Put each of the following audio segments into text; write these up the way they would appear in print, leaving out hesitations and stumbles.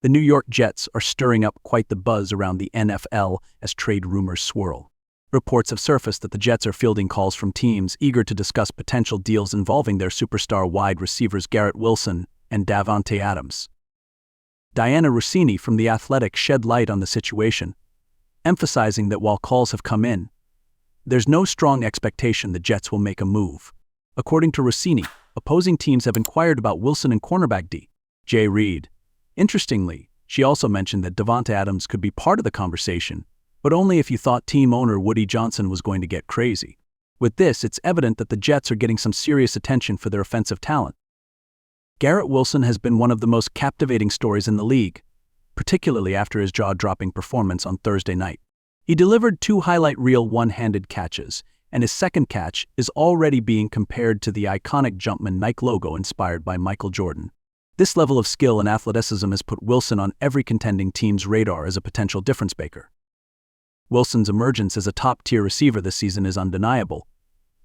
The New York Jets are stirring up quite the buzz around the NFL as trade rumors swirl. Reports have surfaced that the Jets are fielding calls from teams eager to discuss potential deals involving their superstar wide receivers Garrett Wilson and Davante Adams. Dianna Russini from The Athletic shed light on the situation, emphasizing that while calls have come in, there's no strong expectation the Jets will make a move. According to Russini, opposing teams have inquired about Wilson and cornerback D.J. Reed. Interestingly, she also mentioned that Davante Adams could be part of the conversation, but only if you thought team owner Woody Johnson was going to get crazy. With this, it's evident that the Jets are getting some serious attention for their offensive talent. Garrett Wilson has been one of the most captivating stories in the league, particularly after his jaw-dropping performance on Thursday night. He delivered 2 highlight reel one-handed catches, and his second catch is already being compared to the iconic Jumpman Nike logo inspired by Michael Jordan. This level of skill and athleticism has put Wilson on every contending team's radar as a potential difference-maker. Wilson's emergence as a top-tier receiver this season is undeniable.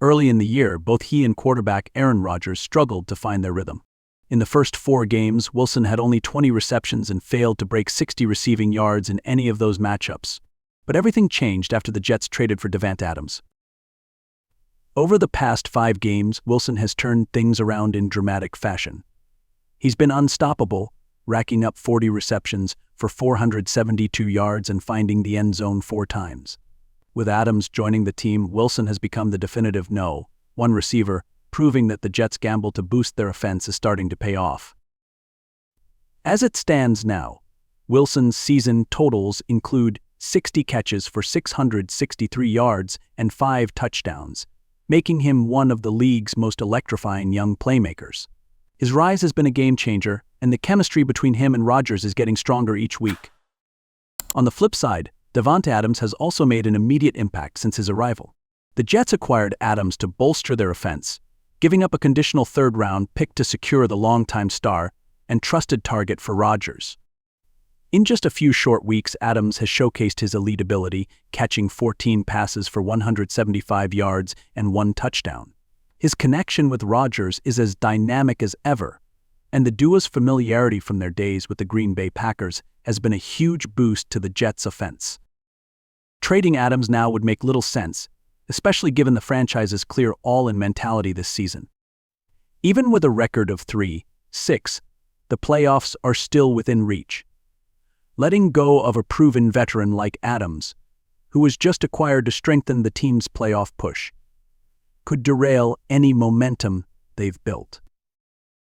Early in the year, both he and quarterback Aaron Rodgers struggled to find their rhythm. In the first 4 games, Wilson had only 20 receptions and failed to break 60 receiving yards in any of those matchups. But everything changed after the Jets traded for Davante Adams. Over the past 5 games, Wilson has turned things around in dramatic fashion. He's been unstoppable, racking up 40 receptions for 472 yards and finding the end zone 4 times. With Adams joining the team, Wilson has become the definitive no. One receiver, proving that the Jets' gamble to boost their offense is starting to pay off. As it stands now, Wilson's season totals include 60 catches for 663 yards and 5 touchdowns, making him one of the league's most electrifying young playmakers. His rise has been a game-changer, and the chemistry between him and Rodgers is getting stronger each week. On the flip side, Davante Adams has also made an immediate impact since his arrival. The Jets acquired Adams to bolster their offense, giving up a conditional 3rd-round pick to secure the longtime star and trusted target for Rodgers. In just a few short weeks, Adams has showcased his elite ability, catching 14 passes for 175 yards and 1 touchdown. His connection with Rodgers is as dynamic as ever, and the duo's familiarity from their days with the Green Bay Packers has been a huge boost to the Jets' offense. Trading Adams now would make little sense, especially given the franchise's clear all-in mentality this season. Even with a record of 3-6, the playoffs are still within reach. Letting go of a proven veteran like Adams, who was just acquired to strengthen the team's playoff push, could derail any momentum they've built.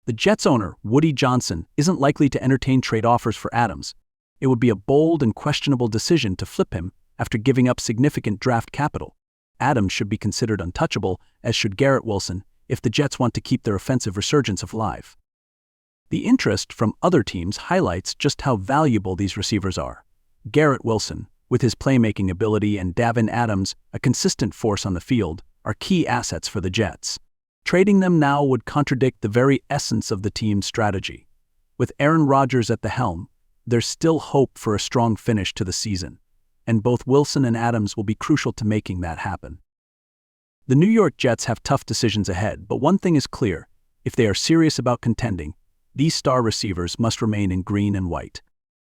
The Jets owner, Woody Johnson, isn't likely to entertain trade offers for Adams. It would be a bold and questionable decision to flip him after giving up significant draft capital. Adams should be considered untouchable, as should Garrett Wilson, if the Jets want to keep their offensive resurgence alive. The interest from other teams highlights just how valuable these receivers are. Garrett Wilson, with his playmaking ability, and Davante Adams, a consistent force on the field, are key assets for the Jets. Trading them now would contradict the very essence of the team's strategy. With Aaron Rodgers at the helm, there's still hope for a strong finish to the season, and both Wilson and Adams will be crucial to making that happen. The New York Jets have tough decisions ahead, but one thing is clear: if they are serious about contending, these star receivers must remain in green and white.